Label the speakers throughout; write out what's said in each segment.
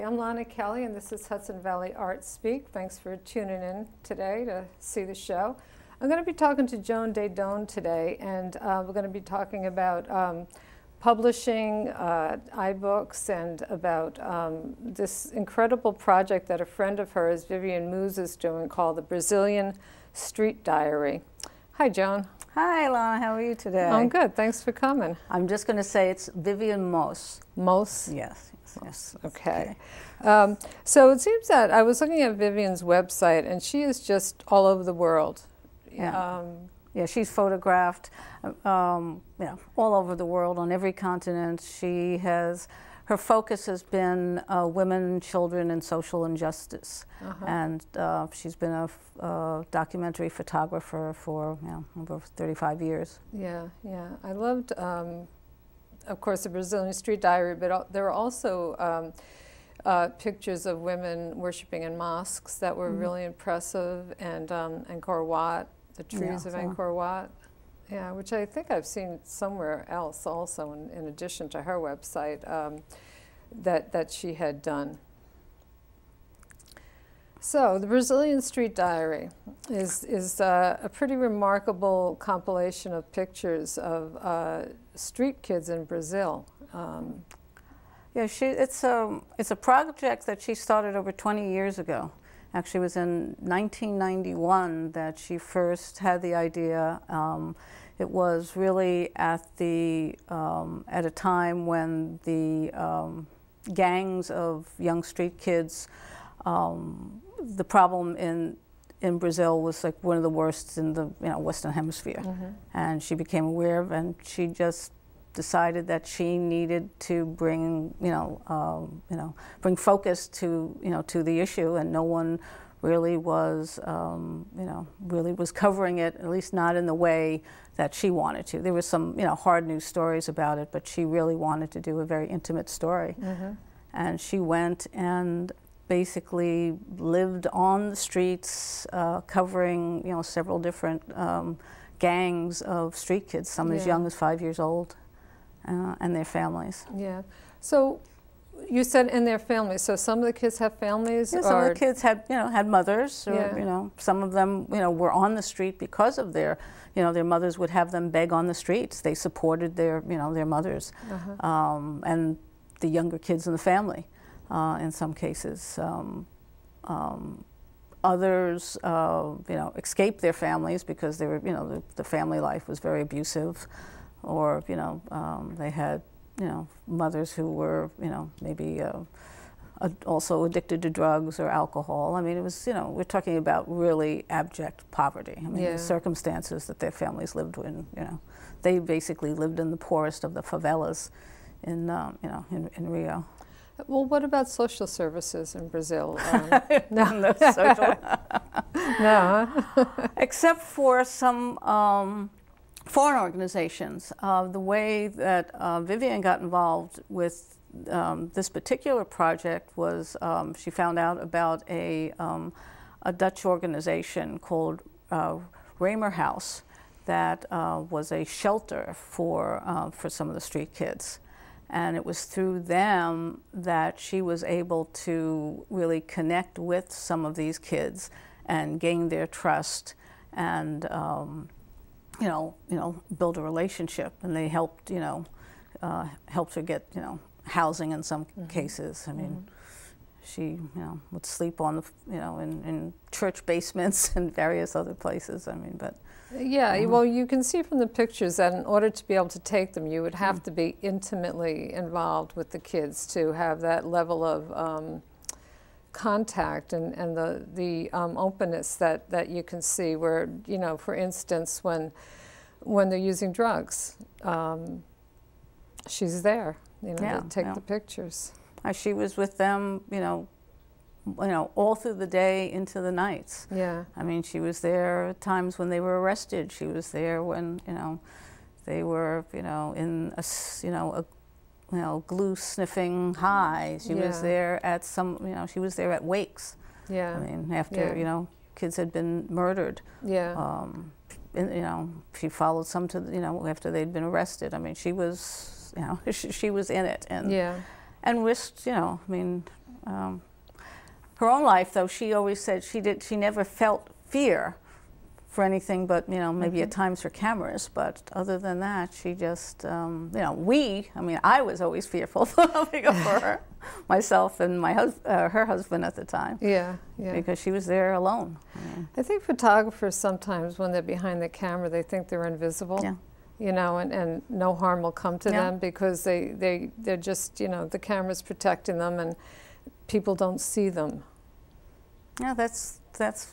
Speaker 1: I'm Lonna Kelly, and this is Hudson Valley Art Speak. Thanks for tuning in today to see the show. I'm going to be talking to Joan Daidone today, and we're going to be talking about publishing ibooks and about this incredible project that a friend of hers, Vivian Moos, is doing called the Brazilian Street Diary. Hi, Joan.
Speaker 2: Hi, Lonna. How are you today?
Speaker 1: I'm good. Thanks for coming.
Speaker 2: I'm just going to say it's Vivian Moos.
Speaker 1: Moos?
Speaker 2: Yes. Yes.
Speaker 1: Okay. So it seems that I was looking at Vivian's website, and she is just all over the world.
Speaker 2: Yeah. Yeah, she's photographed, all over the world, on every continent. She has, her focus has been women, children, and social injustice. And she's been a documentary photographer for over 35 years.
Speaker 1: Yeah, yeah. I loved, of course, the Brazilian Street Diary, but there were also pictures of women worshiping in mosques that were really impressive, and Angkor Wat, the trees of Angkor Wat. Yeah, which I think I've seen somewhere else also, in addition to her website, that she had done. So the Brazilian Street Diary is a pretty remarkable compilation of pictures of street kids in Brazil.
Speaker 2: Yeah, it's a project that she started over 20 years ago. Actually, it was in 1991 that she first had the idea. It was really at a time when the gangs of young street kids, the problem in Brazil was like one of the worst in the Western Hemisphere, and she became aware of, and she just decided that she needed to bring bring focus to to the issue, and no one really was covering it, at least not in the way that she wanted to. There was some hard news stories about it, but she really wanted to do a very intimate story. And she went and basically lived on the streets, covering several different gangs of street kids, some as young as 5 years old, and their families. Yeah.
Speaker 1: So you said in their families. So some of the kids have families.
Speaker 2: Yeah, some of the kids had had mothers, or some of them were on the street because of their their mothers would have them beg on the streets. They supported their their mothers, and the younger kids in the family. In some cases, others escaped their families because they were the family life was very abusive, or they had mothers who were maybe also addicted to drugs or alcohol. I mean, it was we're talking about really abject poverty. I mean, the circumstances that their families lived in. They basically lived in the poorest of the favelas in in Rio.
Speaker 1: Well, what about social services in Brazil?
Speaker 2: No, social.
Speaker 1: No,
Speaker 2: except for some foreign organizations. The way that Vivian got involved with this particular project was she found out about a Dutch organization called Raymer House that was a shelter for some of the street kids. And it was through them that she was able to really connect with some of these kids and gain their trust, and build a relationship. And they helped helped her get housing in some cases. I mean, she would sleep on the in church basements and various other places. I mean, but.
Speaker 1: Yeah, well, you can see from the pictures that in order to be able to take them, you would have to be intimately involved with the kids to have that level of contact and the openness that you can see. Where for instance, when they're using drugs, she's there, to take the pictures.
Speaker 2: She was with them, all through the day into the nights. Yeah. I mean, she was there at times when they were arrested. She was there when, they were, in a glue sniffing high. She was there at some, she was there at wakes. Yeah. I mean, after, kids had been murdered. Yeah. She followed some to, after they'd been arrested. I mean, she was, she was in it. And and risked, you know, I mean, her own life, though, she always said she never felt fear for anything but, you know, maybe at times for cameras, but other than that, she just, you know, I mean, I was always fearful for her, myself and her husband at the time.
Speaker 1: Yeah, yeah.
Speaker 2: Because she was there alone.
Speaker 1: I think photographers sometimes, when they're behind the camera, they think they're invisible. Yeah. You know, and no harm will come to them because they're just, you know, the camera's protecting them and people don't see them.
Speaker 2: Yeah, that's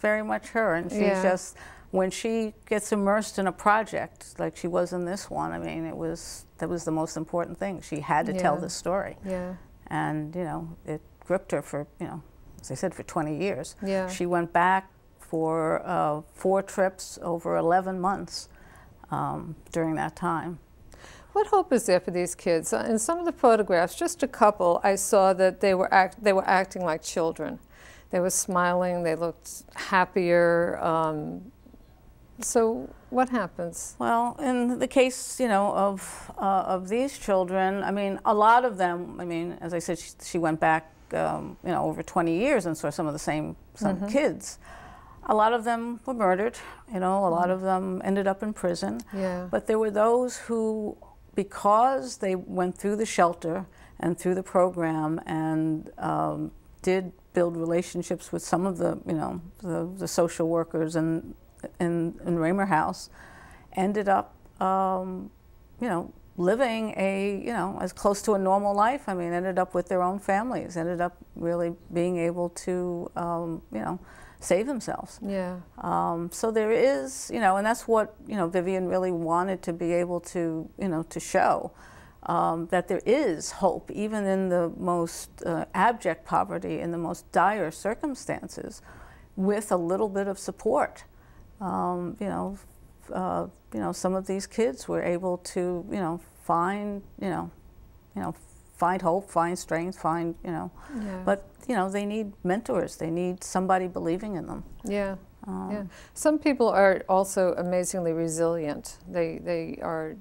Speaker 2: very much her, and she's just, when she gets immersed in a project like she was in this one, I mean, that was the most important thing. She had to tell this story. Yeah. And, you know, it gripped her for, you know, as I said, for 20 years. Yeah. She went back for 4 trips over 11 months during that time.
Speaker 1: What hope is there for these kids? In some of the photographs, just a couple, I saw that they were acting like children. They were smiling, they looked happier. So what happens? Well,
Speaker 2: in the case, you know, of these children, I mean, a lot of them, I mean, as I said, she went back, you know, over 20 years and saw some of the same kids. A lot of them were murdered, you know, a lot of them ended up in prison. Yeah. But there were those who, because they went through the shelter and through the program and did build relationships with some of the, you know, the social workers and in Raymer House, ended up, you know, living you know, as close to a normal life. I mean, ended up with their own families, ended up really being able to, you know, save themselves. Yeah. So there is, you know, and that's what, you know, Vivian really wanted to be able to, you know, to show that there is hope, even in the most abject poverty, in the most dire circumstances, with a little bit of support. You know, some of these kids were able to, you know, find hope, find strength, find, you know, but, you know, they need mentors. They need somebody believing in them. Yeah. Yeah.
Speaker 1: Some people are also amazingly resilient. They are,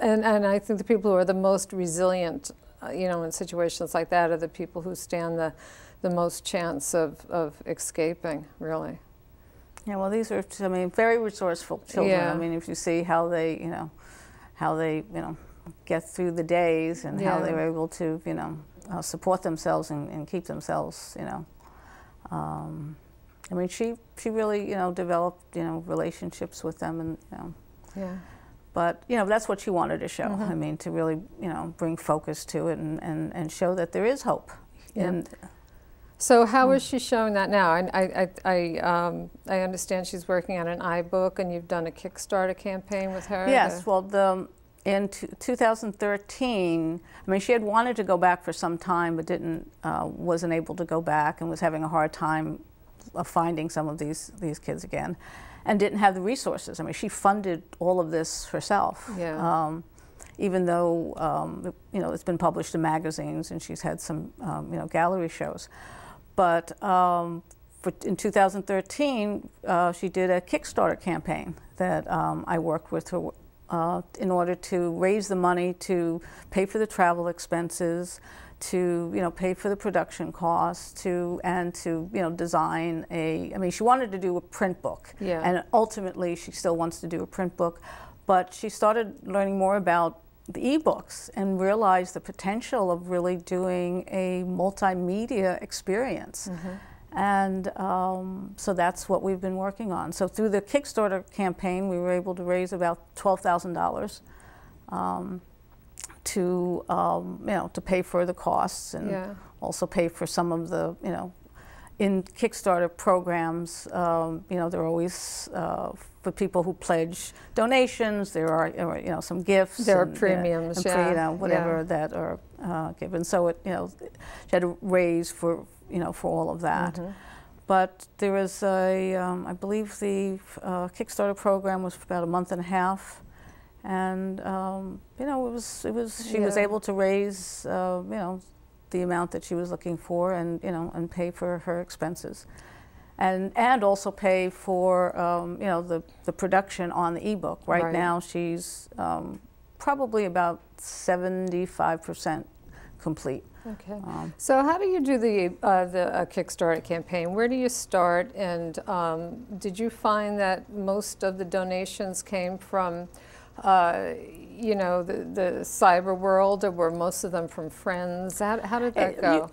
Speaker 1: and I think the people who are the most resilient, you know, in situations like that are the people who stand the most chance of escaping, really.
Speaker 2: Yeah, well, these are, I mean, very resourceful children. Yeah. I mean, if you see how they, you know, get through the days and how they were able to, you know, support themselves and keep themselves, you know. I mean, she really, you know, developed, you know, relationships with them, and, you know. Yeah. But, you know, that's what she wanted to show. I mean, to really, you know, bring focus to it and show that there is hope. Yeah. And,
Speaker 1: so how is she showing that now? I understand she's working on an iBook, and you've done a Kickstarter campaign with her.
Speaker 2: Yes, well, in 2013, I mean, she had wanted to go back for some time, but wasn't able to go back, and was having a hard time of finding some of these kids again, and didn't have the resources. I mean, she funded all of this herself. Yeah. Even though you know, it's been published in magazines, and she's had some you know, gallery shows. But in 2013, she did a Kickstarter campaign that I worked with her in order to raise the money to pay for the travel expenses, to, you know, pay for the production costs, and to, you know, design I mean, she wanted to do a print book, and ultimately she still wants to do a print book, but she started learning more about the ebooks and realized the potential of really doing a multimedia experience. And so that's what we've been working on. So through the Kickstarter campaign, we were able to raise about $12,000 to you know, to pay for the costs, and also pay for some of the, you know, in Kickstarter programs, you know, there are always for people who pledge donations, there are, you know, some gifts.
Speaker 1: There are premiums,
Speaker 2: and you know, whatever that are given. So it, you know, she had to raise for, you know, for all of that. But there was I believe the Kickstarter program was for about a month and a half, and you know, she was able to raise you know, the amount that she was looking for, and, you know, and pay for her expenses, and also pay for you know, the production on the ebook. Right now she's probably about 75% complete.
Speaker 1: Okay. So how do you do the Kickstarter campaign? Where do you start? And did you find that most of the donations came from, you know, the cyber world, or were most of them from friends? How did that go?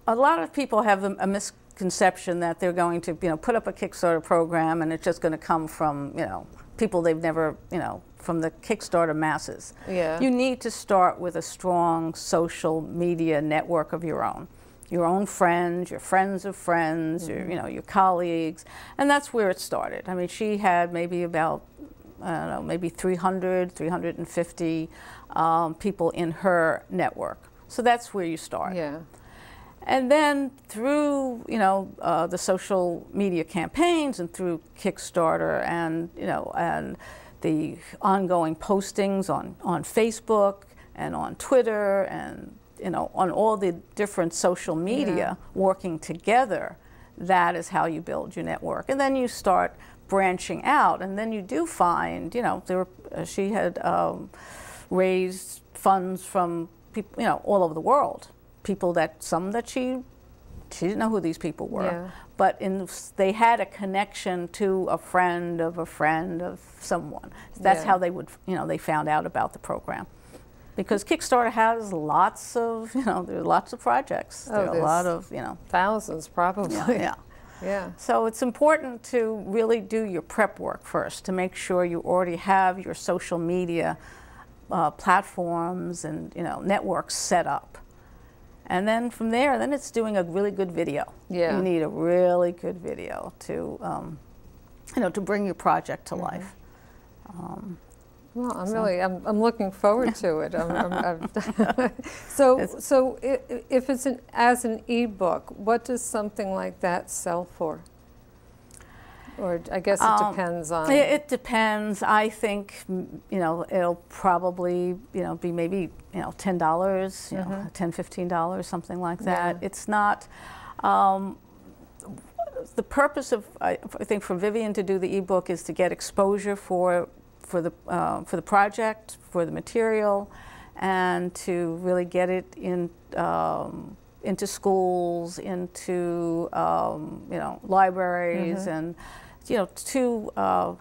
Speaker 2: A lot of people have a misconception that they're going to, you know, put up a Kickstarter program and it's just going to come from, you know, people they've never, you know, from the Kickstarter masses.
Speaker 1: Yeah.
Speaker 2: You need to start with a strong social media network of your own friends, your friends of friends, your, you know, your colleagues, and that's where it started. I mean, she had maybe about, I don't know, maybe 300, 350 people in her network. So that's where you start.
Speaker 1: Yeah.
Speaker 2: And then through, you know, the social media campaigns and through Kickstarter and, you know, and the ongoing postings on Facebook and on Twitter and, you know, on all the different social media working together, that is how you build your network. And then you start branching out, and then you do find, you know, there were, she had raised funds from people, you know, all over the world. People that, some that she didn't know who these people were, but they had a connection to a friend of someone. That's how they would, you know, they found out about the program. Because Kickstarter has lots of, you know, there are lots of projects. There are a lot of, you know.
Speaker 1: Thousands, probably.
Speaker 2: Yeah. So it's important to really do your prep work first, to make sure you already have your social media platforms and, you know, networks set up. And then from there, then it's doing a really good video. Yeah. You need a really good video to, you know, to bring your project to life.
Speaker 1: Well, I'm looking forward to it. So if it's as an ebook, what does something like that sell for? Or I guess it depends on.
Speaker 2: It depends. I think, you know, it'll probably, you know, be maybe, you know, $10, you know, $10, $15, something like that. It's not. The purpose of, I think, for Vivian to do the ebook is to get exposure for the project, for the material, and to really get it in. Into schools, into you know, libraries, and, you know, to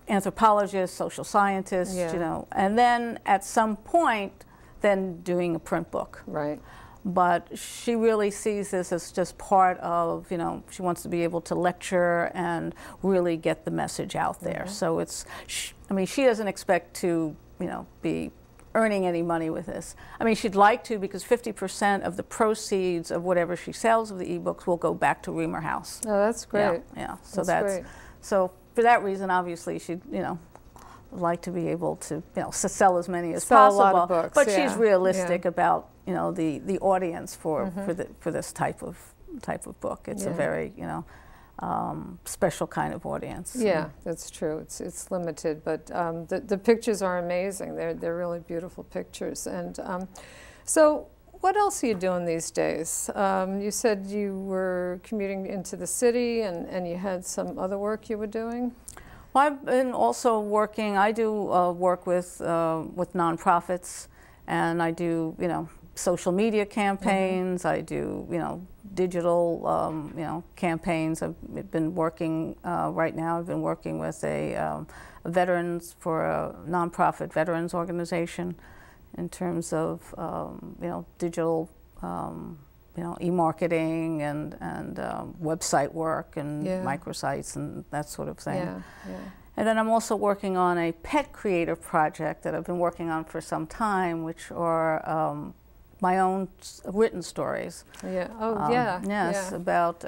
Speaker 2: anthropologists, social scientists, you know, and then at some point, then doing a print book.
Speaker 1: Right.
Speaker 2: But she really sees this as just part of, you know, she wants to be able to lecture and really get the message out there. So it's, I mean, she doesn't expect to, you know, be earning any money with this. I mean, she'd like to, because 50% of the proceeds of whatever she sells of the ebooks will go back to Reamer House.
Speaker 1: Oh, that's great.
Speaker 2: Yeah. So that's great. So for that reason, obviously, she'd, you know, like to be able to, you know, sell as many as possible.
Speaker 1: A lot of books,
Speaker 2: but she's realistic about, you know, the audience for this type of book. It's a very, you know, special kind of audience.
Speaker 1: Yeah, that's true. It's limited, but the pictures are amazing. They're really beautiful pictures. And so, what else are you doing these days? You said you were commuting into the city, and you had some other work you were doing.
Speaker 2: Well, I've been also working. I do work with nonprofits, and I do, you know, social media campaigns. I do, you know, digital, you know, campaigns. I've been working right now. I've been working with a veterans for a nonprofit veterans organization in terms of, you know, digital, you know, e-marketing and website work and microsites and that sort of thing. And then I'm also working on a pet creator project that I've been working on for some time, which are my own written stories. Yes, about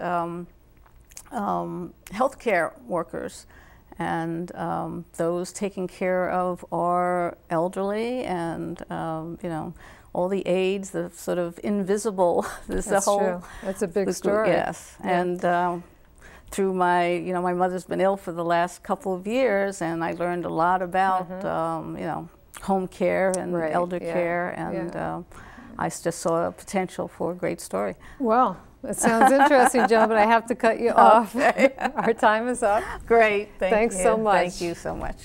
Speaker 2: healthcare workers and those taking care of our elderly and, you know, all the aides, the sort of invisible.
Speaker 1: That's true. That's a big story.
Speaker 2: Yes, and through my, you know, my mother's been ill for the last couple of years, and I learned a lot about, you know, home care and elder care, and I just saw a potential for a great story.
Speaker 1: Well, it sounds interesting, Joan, but I have to cut you off. Our time is up.
Speaker 2: Great.
Speaker 1: Thanks so much.
Speaker 2: Thank you so much.